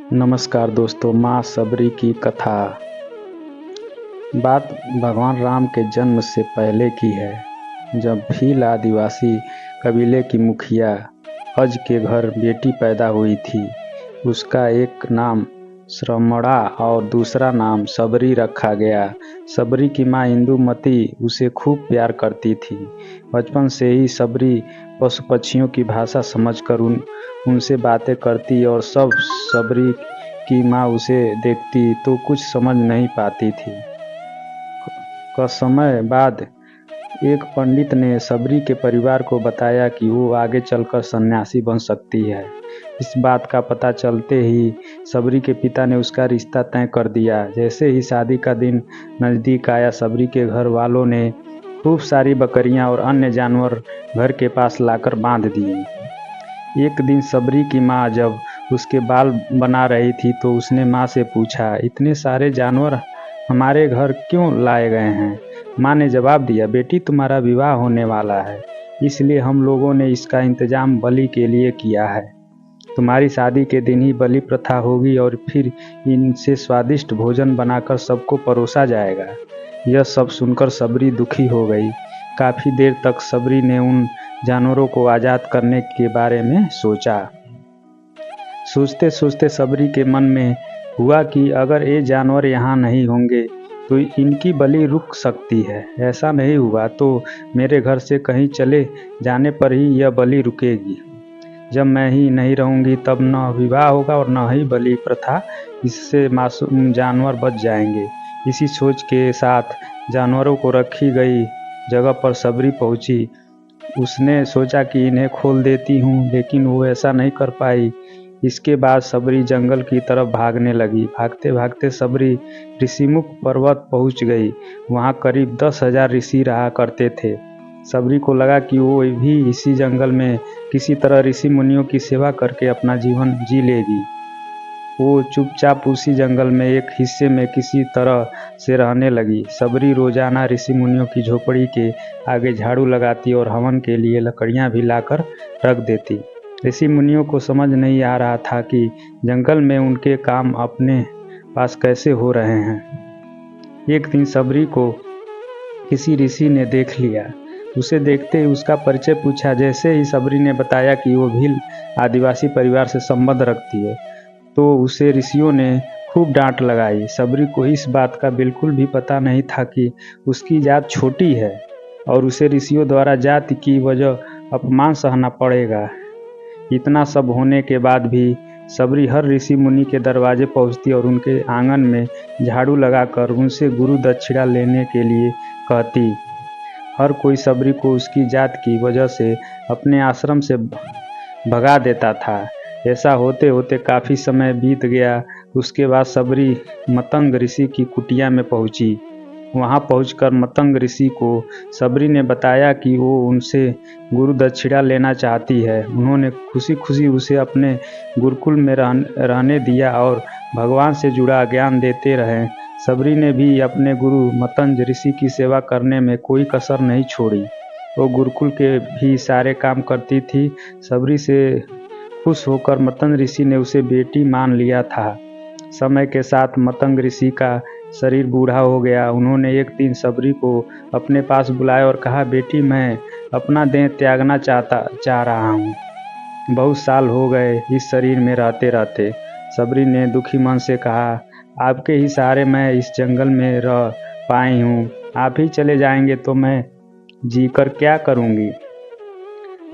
नमस्कार दोस्तों, माँ सबरी की कथा। बात भगवान राम के जन्म से पहले की है, जब भील आदिवासी कबीले की मुखिया अज के घर बेटी पैदा हुई थी। उसका एक नाम श्रमणा और दूसरा नाम सबरी रखा गया। सबरी की माँ इंदुमती उसे खूब प्यार करती थी। बचपन से ही सबरी पशु पक्षियों की भाषा समझकर उनसे बातें करती और सबरी की माँ उसे देखती तो कुछ समझ नहीं पाती थी। कुछ समय बाद एक पंडित ने सबरी के परिवार को बताया कि वो आगे चलकर सन्यासी बन सकती है। इस बात का पता चलते ही सबरी के पिता ने उसका रिश्ता तय कर दिया। जैसे ही शादी का दिन नज़दीक आया, सबरी के घर वालों ने खूब सारी बकरियां और अन्य जानवर घर के पास लाकर बांध दिए। एक दिन सबरी की माँ जब उसके बाल बना रही थी तो उसने माँ से पूछा, इतने सारे जानवर हमारे घर क्यों लाए गए हैं? माँ ने जवाब दिया, बेटी तुम्हारा विवाह होने वाला है, इसलिए हम लोगों ने इसका इंतजाम बलि के लिए किया है। तुम्हारी शादी के दिन ही बलि प्रथा होगी और फिर इनसे स्वादिष्ट भोजन बनाकर सबको परोसा जाएगा। यह सब सुनकर सबरी दुखी हो गई। काफी देर तक सबरी ने उन जानवरों को आजाद करने के बारे में सोचा। सोचते सोचते सबरी के मन में हुआ कि अगर ये जानवर यहाँ नहीं होंगे तो इनकी बलि रुक सकती है। ऐसा नहीं हुआ तो मेरे घर से कहीं चले जाने पर ही यह बलि रुकेगी। जब मैं ही नहीं रहूंगी तब न विवाह होगा और न ही बलि प्रथा। इससे मासूम जानवर बच जाएंगे। इसी सोच के साथ जानवरों को रखी गई जगह पर सबरी पहुंची। उसने सोचा कि इन्हें खोल देती हूँ, लेकिन वो ऐसा नहीं कर पाई। इसके बाद सबरी जंगल की तरफ भागने लगी। भागते भागते सबरी ऋषिमुख पर्वत पहुंच गई। वहां करीब 10,000 ऋषि रहा करते थे। सबरी को लगा कि वो भी इसी जंगल में किसी तरह ऋषि मुनियों की सेवा करके अपना जीवन जी लेगी। वो चुपचाप उसी जंगल में एक हिस्से में किसी तरह से रहने लगी। सबरी रोजाना ऋषि मुनियों की झोपड़ी के आगे झाड़ू लगाती और हवन के लिए लकड़ियां भी लाकर रख देती। ऋषि मुनियों को समझ नहीं आ रहा था कि जंगल में उनके काम अपने पास कैसे हो रहे हैं। एक दिन सबरी को किसी ऋषि ने देख लिया। उसे देखते ही उसका परिचय पूछा। जैसे ही सबरी ने बताया कि वो भील आदिवासी परिवार से संबंध रखती है तो उसे ऋषियों ने खूब डांट लगाई। सबरी को इस बात का बिल्कुल भी पता नहीं था कि उसकी जात छोटी है और उसे ऋषियों द्वारा जाति की वजह अपमान सहना पड़ेगा। इतना सब होने के बाद भी सबरी हर ऋषि मुनि के दरवाजे पहुंचती और उनके आंगन में झाड़ू लगाकर उनसे गुरु दक्षिणा लेने के लिए कहती। हर कोई सबरी को उसकी जात की वजह से अपने आश्रम से भगा देता था। ऐसा होते होते काफी समय बीत गया। उसके बाद सबरी मतंग ऋषि की कुटिया में पहुंची। वहां पहुंचकर मतंग ऋषि को सबरी ने बताया कि वो उनसे गुरु दक्षिणा लेना चाहती है। उन्होंने खुशी खुशी उसे अपने गुरुकुल में रहने दिया और भगवान से जुड़ा ज्ञान देते रहे। सबरी ने भी अपने गुरु मतंज ऋषि की सेवा करने में कोई कसर नहीं छोड़ी। वो गुरुकुल के भी सारे काम करती थी। सबरी से खुश होकर मतंग ऋषि ने उसे बेटी मान लिया था। समय के साथ मतंग ऋषि का शरीर बूढ़ा हो गया। उन्होंने एक दिन सबरी को अपने पास बुलाया और कहा, बेटी मैं अपना देह त्यागना चाह रहा हूँ। बहुत साल हो गए इस शरीर में रहते रहते। सबरी ने दुखी मन से कहा, आपके ही सहारे मैं इस जंगल में रह पाई हूँ। आप ही चले जाएंगे तो मैं जीकर क्या करूँगी?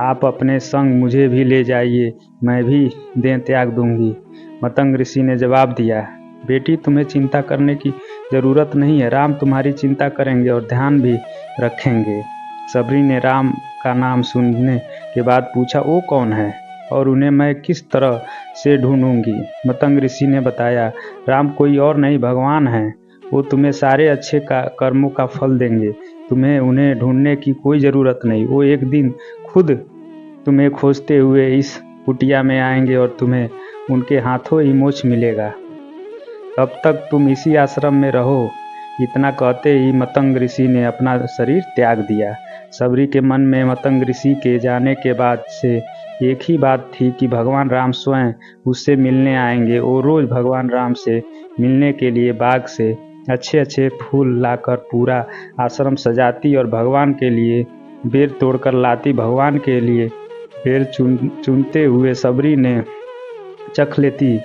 आप अपने संग मुझे भी ले जाइए, मैं भी देह त्याग दूंगी। मतंग ऋषि ने जवाब दिया, बेटी तुम्हें चिंता करने की जरूरत नहीं है। राम तुम्हारी चिंता करेंगे और ध्यान भी रखेंगे। सबरी ने राम का नाम सुनने के बाद पूछा, वो कौन है और उन्हें मैं किस तरह से ढूंढूंगी? मतंग ऋषि ने बताया, राम कोई और नहीं भगवान है। वो तुम्हें सारे अच्छे कर्मों का फल देंगे। तुम्हें उन्हें ढूंढने की कोई ज़रूरत नहीं। वो एक दिन खुद तुम्हें खोजते हुए इस कुटिया में आएंगे और तुम्हें उनके हाथों ही मोक्ष मिलेगा। तब तक तुम इसी आश्रम में रहो। इतना कहते ही मतंग ऋषि ने अपना शरीर त्याग दिया। सबरी के मन में मतंग ऋषि के जाने के बाद से एक ही बात थी कि भगवान राम स्वयं उससे मिलने आएंगे। वो रोज भगवान राम से मिलने के लिए बाग से अच्छे अच्छे फूल लाकर पूरा आश्रम सजाती और भगवान के लिए बेर तोड़कर लाती। भगवान के लिए बेर चुनते हुए सबरी ने चख लेती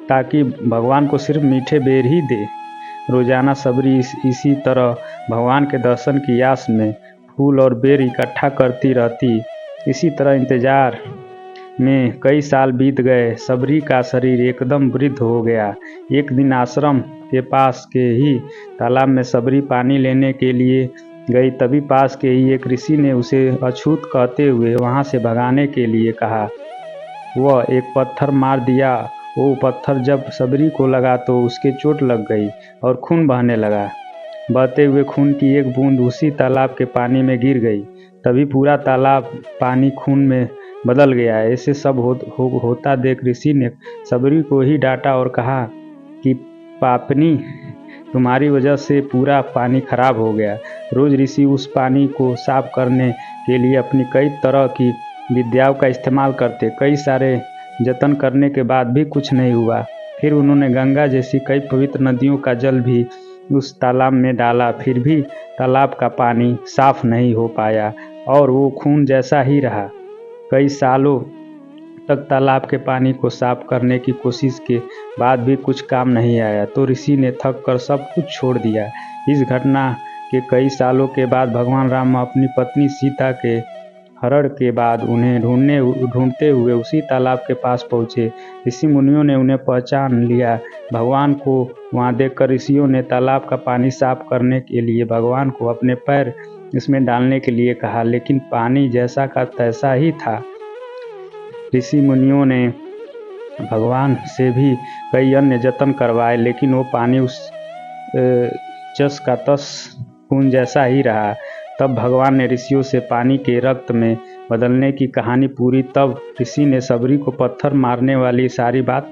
ताकि भगवान को सिर्फ मीठे बेर ही दे। रोजाना सबरी इसी तरह भगवान के दर्शन की आस में फूल और बेर इकट्ठा करती रहती। इसी तरह इंतजार में कई साल बीत गए। सबरी का शरीर एकदम वृद्ध हो गया। एक दिन आश्रम के पास के ही तालाब में सबरी पानी लेने के लिए गई। तभी पास के ही एक ऋषि ने उसे अछूत कहते हुए वहां से भगाने के लिए कहा। वह एक पत्थर मार दिया। वो पत्थर जब सबरी को लगा तो उसके चोट लग गई और खून बहने लगा। बहते हुए खून की एक बूंद उसी तालाब के पानी में गिर गई। तभी पूरा तालाब पानी खून में बदल गया। ऐसे सब होता देख ऋषि ने सबरी को ही डांटा और कहा कि पापनी, तुम्हारी वजह से पूरा पानी खराब हो गया। रोज ऋषि उस पानी को साफ करने के लिए अपनी कई तरह की विद्याओं का इस्तेमाल करते। कई सारे जतन करने के बाद भी कुछ नहीं हुआ। फिर उन्होंने गंगा जैसी कई पवित्र नदियों का जल भी उस तालाब में डाला, फिर भी तालाब का पानी साफ नहीं हो पाया और वो खून जैसा ही रहा। कई सालों तक तालाब के पानी को साफ करने की कोशिश के बाद भी कुछ काम नहीं आया तो ऋषि ने थक कर सब कुछ छोड़ दिया। इस घटना के कई सालों के बाद भगवान राम अपनी पत्नी सीता के हरण के बाद उन्हें ढूंढते हुए उसी तालाब के पास पहुँचे। ऋषि मुनियों ने उन्हें पहचान लिया। भगवान को वहां देखकर ऋषियों ने तालाब का पानी साफ करने के लिए भगवान को अपने पैर इसमें डालने के लिए कहा, लेकिन पानी जैसा का तैसा ही था। ऋषि मुनियों ने भगवान से भी कई अन्य जतन करवाए, लेकिन वो पानी उस जस का तस खून जैसा ही रहा। तब भगवान ने ऋषियों से पानी के रक्त में बदलने की कहानी पूरी। तब ऋषि ने सबरी को पत्थर मारने वाली सारी बात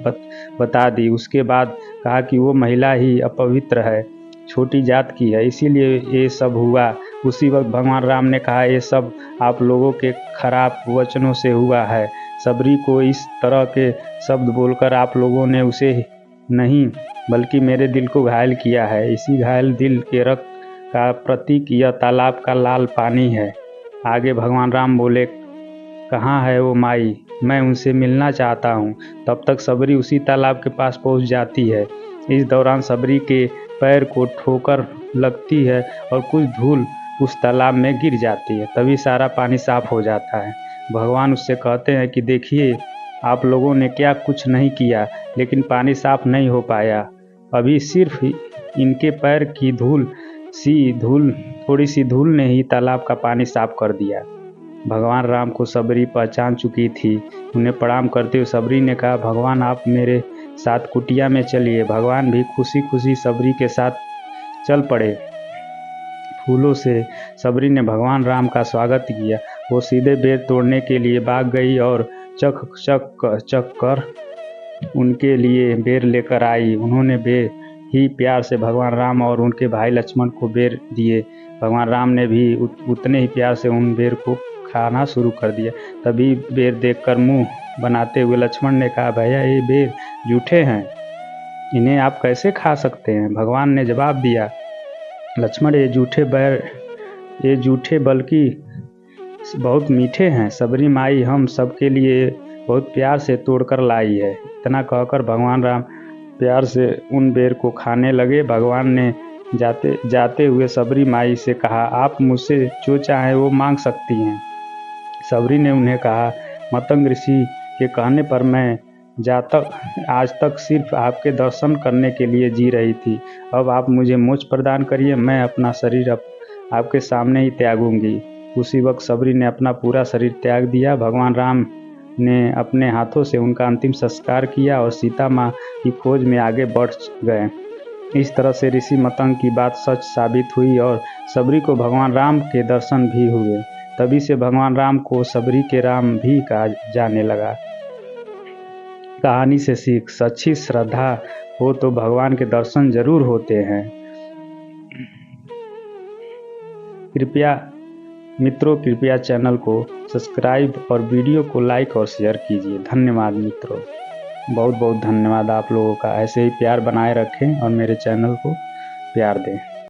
बता दी। उसके बाद कहा कि वो महिला ही अपवित्र है, छोटी जात की है, इसीलिए ये सब हुआ। उसी वक्त भगवान राम ने कहा, ये सब आप लोगों के खराब वचनों से हुआ है। सबरी को इस तरह के शब्द बोलकर आप लोगों ने उसे नहीं बल्कि मेरे दिल को घायल किया है। इसी घायल दिल के रक्त का प्रतीक यह तालाब का लाल पानी है। आगे भगवान राम बोले, कहाँ है वो माई, मैं उनसे मिलना चाहता हूँ। तब तक सबरी उसी तालाब के पास पहुँच जाती है। इस दौरान सबरी के पैर को ठोकर लगती है और कुछ धूल उस तालाब में गिर जाती है। तभी सारा पानी साफ हो जाता है। भगवान उससे कहते हैं कि देखिए, आप लोगों ने क्या कुछ नहीं किया, लेकिन पानी साफ नहीं हो पाया। अभी सिर्फ इनके पैर की थोड़ी सी धूल ने ही तालाब का पानी साफ कर दिया। भगवान राम को सबरी पहचान चुकी थी। उन्हें प्रणाम करते हुए सबरी ने कहा, भगवान आप मेरे साथ कुटिया में चलिए। भगवान भी खुशी खुशी सबरी के साथ चल पड़े। फूलों से सबरी ने भगवान राम का स्वागत किया। वो सीधे बेर तोड़ने के लिए भाग गई और चक कर उनके लिए बेर लेकर आई। उन्होंने बेर ही प्यार से भगवान राम और उनके भाई लक्ष्मण को बेर दिए। भगवान राम ने भी उतने ही प्यार से उन बेर को खाना शुरू कर दिया। तभी बेर देखकर मुंह बनाते हुए लक्ष्मण ने कहा, भैया ये बेर जूठे हैं, इन्हें आप कैसे खा सकते हैं? भगवान ने जवाब दिया, लक्ष्मण ये जूठे बल्कि बहुत मीठे हैं। सबरी माई हम सबके लिए बहुत प्यार से तोड़कर लाई है। इतना कहकर भगवान राम प्यार से उन बेर को खाने लगे। भगवान ने जाते हुए सबरी माई से कहा, आप मुझसे जो चाहें वो मांग सकती हैं। सबरी ने उन्हें कहा, मतंग ऋषि के कहने पर मैं आज तक सिर्फ आपके दर्शन करने के लिए जी रही थी। अब आप मुझे मोक्ष प्रदान करिए, मैं अपना शरीर आपके सामने ही त्यागूंगी। उसी वक्त सबरी ने अपना पूरा शरीर त्याग दिया। भगवान राम ने अपने हाथों से उनका अंतिम संस्कार किया और सीता माँ की खोज में आगे बढ़ गए। इस तरह से ऋषि मतंग की बात सच साबित हुई और सबरी को भगवान राम के दर्शन भी हुए। तभी से भगवान राम को सबरी के राम भी कहा जाने लगा। कहानी से सीख, सच्ची श्रद्धा हो तो भगवान के दर्शन जरूर होते हैं। कृपया मित्रों, कृपया चैनल को सब्सक्राइब और वीडियो को लाइक और शेयर कीजिए। धन्यवाद मित्रों, बहुत बहुत धन्यवाद आप लोगों का। ऐसे ही प्यार बनाए रखें और मेरे चैनल को प्यार दें।